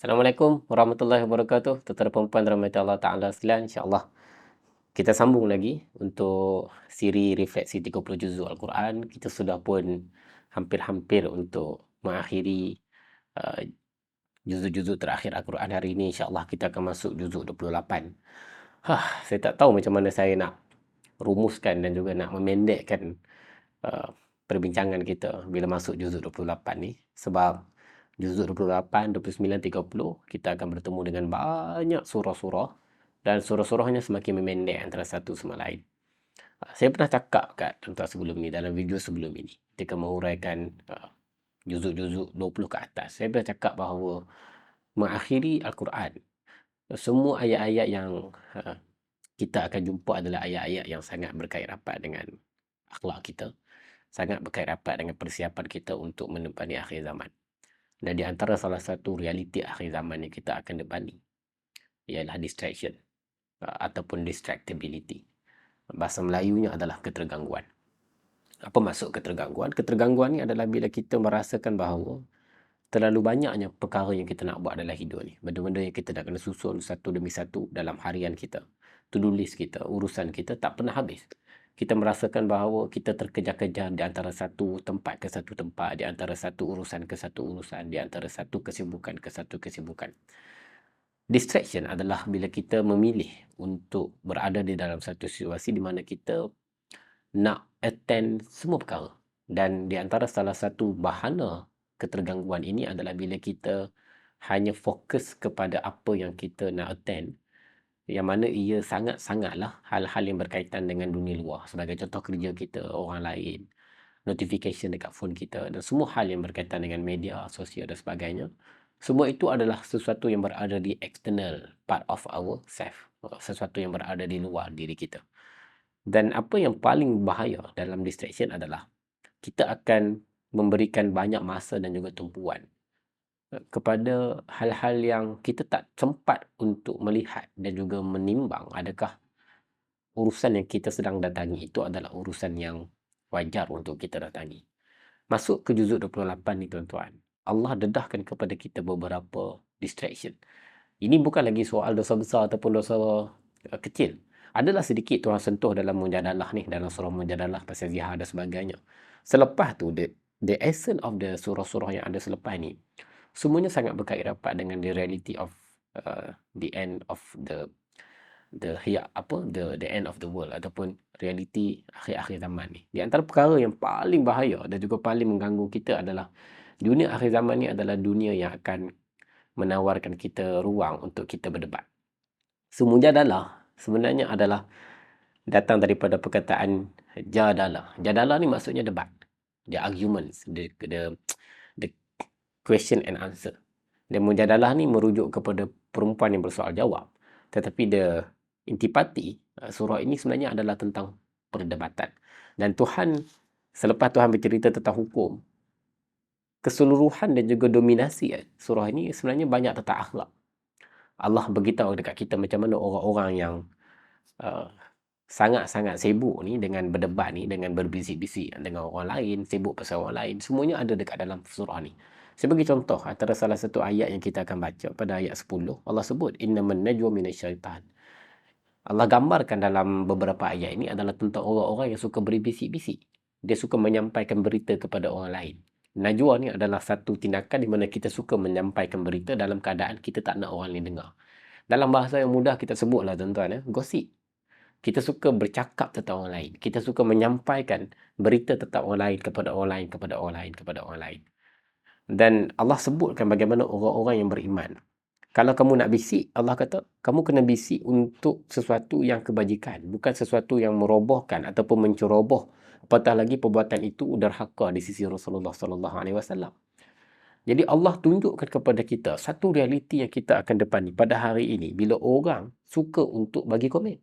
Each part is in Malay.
Assalamualaikum warahmatullahi wabarakatuh. Tuan-tuan dan puan-puan dirahmati Allah Ta'ala sekalian, insya-Allah kita sambung lagi untuk siri refleksi 30 juzuk Al-Quran. Kita sudah pun hampir-hampir untuk mengakhiri uh, juzuk-juzuk terakhir Al-Quran hari ini. Insya-Allah kita akan masuk juzuk 28. Saya tak tahu macam mana saya nak rumuskan dan juga nak memendekkan uh, perbincangan kita bila masuk juzuk 28 ni, sebab juzuk 28, 29, 30 kita akan bertemu dengan banyak surah-surah dan surah-surahnya semakin memendek antara satu sama lain. Saya pernah cakap kat tuan-tuan sebelum ni, dalam video sebelum ini, ketika menguraikan juzuk-juzuk 20 ke atas, saya pernah cakap bahawa mengakhiri Al-Quran, semua ayat-ayat yang kita akan jumpa adalah ayat-ayat yang sangat berkait rapat dengan akhlak kita, sangat berkait rapat dengan persiapan kita untuk menepani akhir zaman. Dan di antara salah satu realiti akhir zaman yang kita akan depani ialah distraction ataupun distractibility. Bahasa Melayunya adalah ketergangguan. Apa maksud ketergangguan? Ketergangguan ni adalah bila kita merasakan bahawa terlalu banyaknya perkara yang kita nak buat dalam hidup ni. Benda-benda yang kita nak kena susun satu demi satu dalam harian kita. To-do list kita, urusan kita tak pernah habis. Kita merasakan bahawa kita terkejar-kejar di antara satu tempat ke satu tempat, di antara satu urusan ke satu urusan, di antara satu kesibukan ke satu kesibukan. Distraction adalah bila kita memilih untuk berada di dalam satu situasi di mana kita nak attend semua perkara. Dan di antara salah satu bahana ketergangguan ini adalah bila kita hanya fokus kepada apa yang kita nak attend, yang mana ia sangat-sangatlah hal-hal yang berkaitan dengan dunia luar. Sebagai contoh, kerja kita, orang lain, notification dekat phone kita dan semua hal yang berkaitan dengan media sosial dan sebagainya. Semua itu adalah sesuatu yang berada di external part of our self, sesuatu yang berada di luar diri kita. Dan apa yang paling bahaya dalam distraction adalah kita akan memberikan banyak masa dan juga tumpuan kepada hal-hal yang kita tak sempat untuk melihat dan juga menimbang adakah urusan yang kita sedang datangi itu adalah urusan yang wajar untuk kita datangi. Masuk ke juzuk 28 ni tuan-tuan, Allah dedahkan kepada kita beberapa distraction. Ini bukan lagi soal dosa besar ataupun dosa kecil. Adalah sedikit tuan sentuh dalam Mujadalah ni, dalam surah Mujadalah pasal zihar dan sebagainya. Selepas tu, the essence of the surah-surah yang ada selepas ni, semuanya sangat berkait rapat dengan the reality of the end of the end of the world ataupun realiti akhir-akhir zaman ni. Di antara perkara yang paling bahaya dan juga paling mengganggu kita adalah dunia akhir zaman ni adalah dunia yang akan menawarkan kita ruang untuk kita berdebat. Mujadalah sebenarnya adalah datang daripada perkataan jadalah. Jadalah ni maksudnya debat. The arguments, the question and answer. Dan mujadalah ni merujuk kepada perempuan yang bersoal jawab. Tetapi the intipati, surah ini sebenarnya adalah tentang perdebatan. Dan Tuhan, selepas Tuhan bercerita tentang hukum, keseluruhan dan juga dominasi surah ini sebenarnya banyak tentang akhlak. Allah beritahu dekat kita macam mana orang-orang yang sangat-sangat sibuk ni dengan berdebat ni, dengan berbisik-bisik dengan orang lain, sibuk pasal orang lain, semuanya ada dekat dalam surah ni. Saya bagi contoh, antara salah satu ayat yang kita akan baca pada ayat 10, Allah sebut, innaman najwa minasyaitan. Allah gambarkan dalam beberapa ayat ini adalah tentang orang-orang yang suka berbisik-bisik. Dia suka menyampaikan berita kepada orang lain. Najwa ni adalah satu tindakan di mana kita suka menyampaikan berita dalam keadaan kita tak nak orang lain dengar. Dalam bahasa yang mudah kita sebutlah tuan-tuan, gosip. Kita suka bercakap tentang orang lain. Kita suka menyampaikan berita tentang orang lain kepada orang lain, kepada orang lain, kepada orang lain. Dan Allah sebutkan bagaimana orang-orang yang beriman. Kalau kamu nak bisik, Allah kata, kamu kena bisik untuk sesuatu yang kebajikan. Bukan sesuatu yang merobohkan ataupun menceroboh. Apatah lagi perbuatan itu derhaka di sisi Rasulullah SAW. Jadi Allah tunjukkan kepada kita satu realiti yang kita akan depani pada hari ini. Bila orang suka untuk bagi komen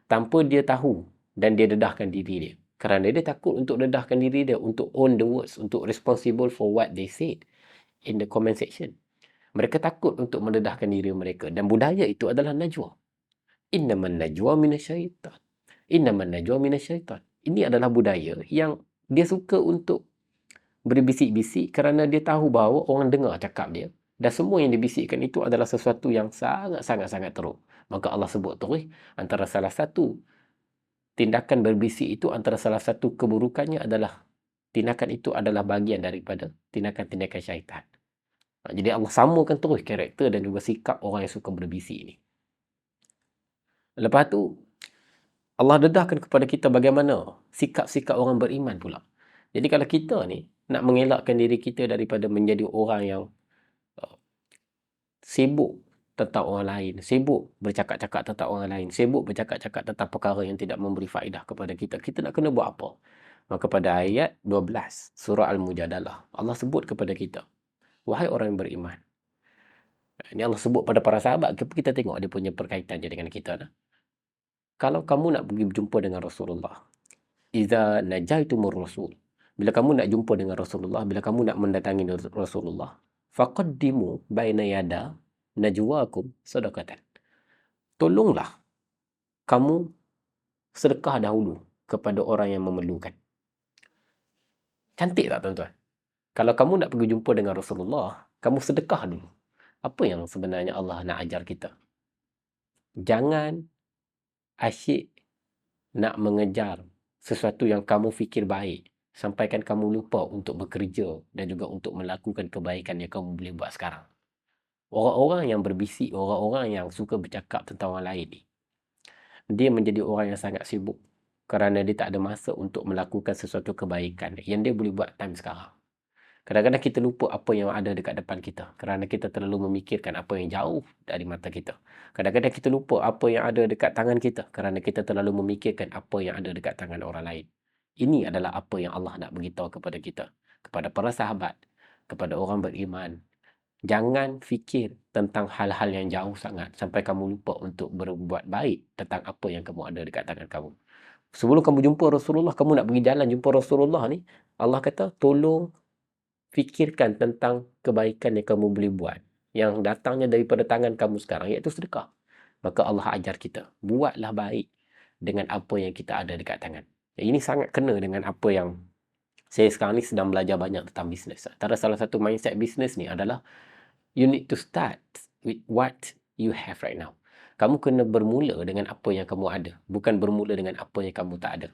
tanpa dia tahu dan dia dedahkan diri dia. Kerana dia takut untuk dedahkan diri dia, untuk own the words, untuk responsible for what they said in the comment section. Mereka takut untuk mendedahkan diri mereka. Dan budaya itu adalah najwa. Innaman najwa minasyaitan. Innaman najwa minasyaitan. Ini adalah budaya yang dia suka untuk berbisik-bisik kerana dia tahu bahawa orang dengar cakap dia. Dan semua yang dibisikkan itu adalah sesuatu yang sangat-sangat teruk. Maka Allah sebut terus, antara salah satu tindakan berbisik itu, antara salah satu keburukannya adalah tindakan itu adalah bahagian daripada tindakan-tindakan syaitan. Jadi Allah samakan terus karakter dan juga sikap orang yang suka berbisik ni. Lepas tu, Allah dedahkan kepada kita bagaimana sikap-sikap orang beriman pula. Jadi kalau kita ni nak mengelakkan diri kita daripada menjadi orang yang uh, sibuk tentang orang lain, sibuk bercakap-cakap tentang orang lain, sibuk bercakap-cakap tentang perkara yang tidak memberi faedah kepada kita, kita nak kena buat apa? Maka pada ayat 12 surah Al-Mujadalah, Allah sebut kepada kita, wahai orang yang beriman. Ini Allah sebut pada para sahabat, kita tengok dia punya perkaitan je dengan kita. Kalau kamu nak pergi berjumpa dengan Rasulullah, iza najaitumur rasul, bila kamu nak jumpa dengan Rasulullah, bila kamu nak mendatangi Rasulullah, faqaddimu baina yada najwakum sadaqatan. Tolonglah kamu sedekah dahulu kepada orang yang memerlukan. Cantik tak tuan-tuan? Kalau kamu nak pergi jumpa dengan Rasulullah, kamu sedekah dulu. Apa yang sebenarnya Allah nak ajar kita? Jangan asyik nak mengejar sesuatu yang kamu fikir baik, sampaikan kamu lupa untuk bekerja dan juga untuk melakukan kebaikan yang kamu boleh buat sekarang. Orang-orang yang berbisik, orang-orang yang suka bercakap tentang orang lain ni, dia menjadi orang yang sangat sibuk kerana dia tak ada masa untuk melakukan sesuatu kebaikan yang dia boleh buat time sekarang. Kadang-kadang kita lupa apa yang ada dekat depan kita kerana kita terlalu memikirkan apa yang jauh dari mata kita. Kadang-kadang kita lupa apa yang ada dekat tangan kita kerana kita terlalu memikirkan apa yang ada dekat tangan orang lain. Ini adalah apa yang Allah nak beritahu kepada kita, kepada para sahabat, kepada orang beriman. Jangan fikir tentang hal-hal yang jauh sangat sampai kamu lupa untuk berbuat baik tentang apa yang kamu ada dekat tangan kamu. Sebelum kamu jumpa Rasulullah, kamu nak pergi jalan jumpa Rasulullah ni, Allah kata, tolong fikirkan tentang kebaikan yang kamu boleh buat, yang datangnya daripada tangan kamu sekarang, iaitu sedekah. Maka Allah ajar kita, buatlah baik dengan apa yang kita ada dekat tangan. Ini sangat kena dengan apa yang saya sekarang ni sedang belajar banyak tentang bisnes. Antara salah satu mindset bisnes ni adalah, you need to start with what you have right now. Kamu kena bermula dengan apa yang kamu ada, bukan bermula dengan apa yang kamu tak ada.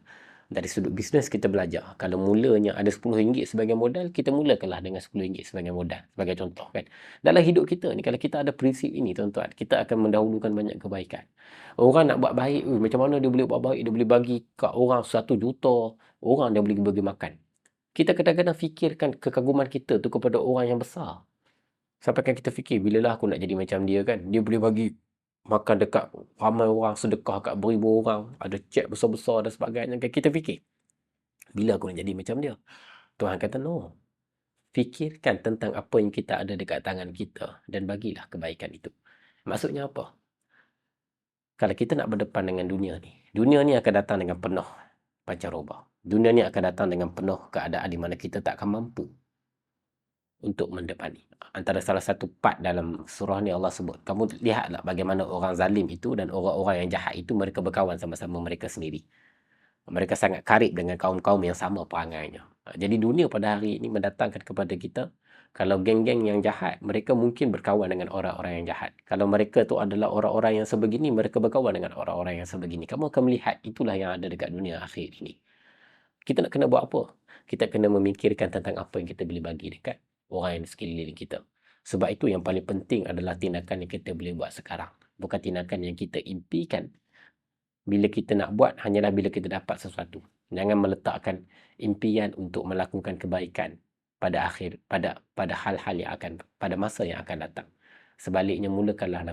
Dari sudut bisnes kita belajar, kalau mulanya ada RM10 sebagai modal, kita mulakanlah dengan RM10 sebagai modal, sebagai contoh kan. Dalam hidup kita ni, kalau kita ada prinsip ini tuan-tuan, kita akan mendahulukan banyak kebaikan. Orang nak buat baik, macam mana dia boleh buat baik, dia boleh bagi kat orang 1 juta, orang dia boleh bagi makan. Kita kadang-kadang fikirkan kekaguman kita tu kepada orang yang besar. Sampai kan kita fikir, bilalah aku nak jadi macam dia kan. Dia boleh bagi makan dekat ramai orang, sedekah kat beribu orang, ada cek besar-besar dan sebagainya. Kan kita fikir, bila aku nak jadi macam dia? Tuhan kata, no. Fikirkan tentang apa yang kita ada dekat tangan kita dan bagilah kebaikan itu. Maksudnya apa? Kalau kita nak berdepan dengan dunia ni akan datang dengan penuh pancaroba. Dunia ni akan datang dengan penuh keadaan di mana kita tak akan mampu untuk mendepani. Antara salah satu part dalam surah ni Allah sebut, kamu lihatlah bagaimana orang zalim itu dan orang-orang yang jahat itu, mereka berkawan sama-sama mereka sendiri. Mereka sangat karib dengan kaum-kaum yang sama perangainya. Jadi dunia pada hari ini mendatangkan kepada kita, kalau geng-geng yang jahat, mereka mungkin berkawan dengan orang-orang yang jahat. Kalau mereka tu adalah orang-orang yang sebegini, mereka berkawan dengan orang-orang yang sebegini. Kamu akan melihat itulah yang ada dekat dunia akhir ini. Kita nak kena buat apa? Kita kena memikirkan tentang apa yang kita boleh bagi dekat orang yang di sekeliling kita. Sebab itu yang paling penting adalah tindakan yang kita boleh buat sekarang. Bukan tindakan yang kita impikan. Bila kita nak buat, hanyalah bila kita dapat sesuatu. Jangan meletakkan impian untuk melakukan kebaikan pada hal-hal yang akan, pada masa yang akan datang. Sebaliknya, mulakanlah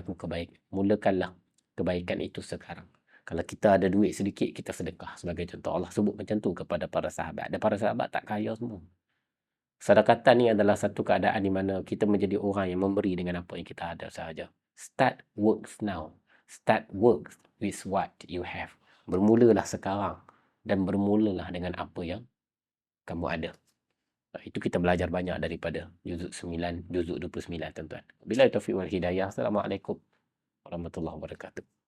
kebaikan itu sekarang. Kalau kita ada duit sedikit, kita sedekah. Sebagai contoh, Allah sebut macam tu kepada para sahabat. Dan para sahabat tak kaya semua. Sedekatan ni adalah satu keadaan di mana kita menjadi orang yang memberi dengan apa yang kita ada sahaja. Start works now. Start works with what you have. Bermulalah sekarang dan bermulalah dengan apa yang kamu ada. Itu kita belajar banyak daripada juzuk 9, juzuk 29 tuan-tuan. Billahi taufiq wal hidayah. Assalamualaikum warahmatullahi wabarakatuh.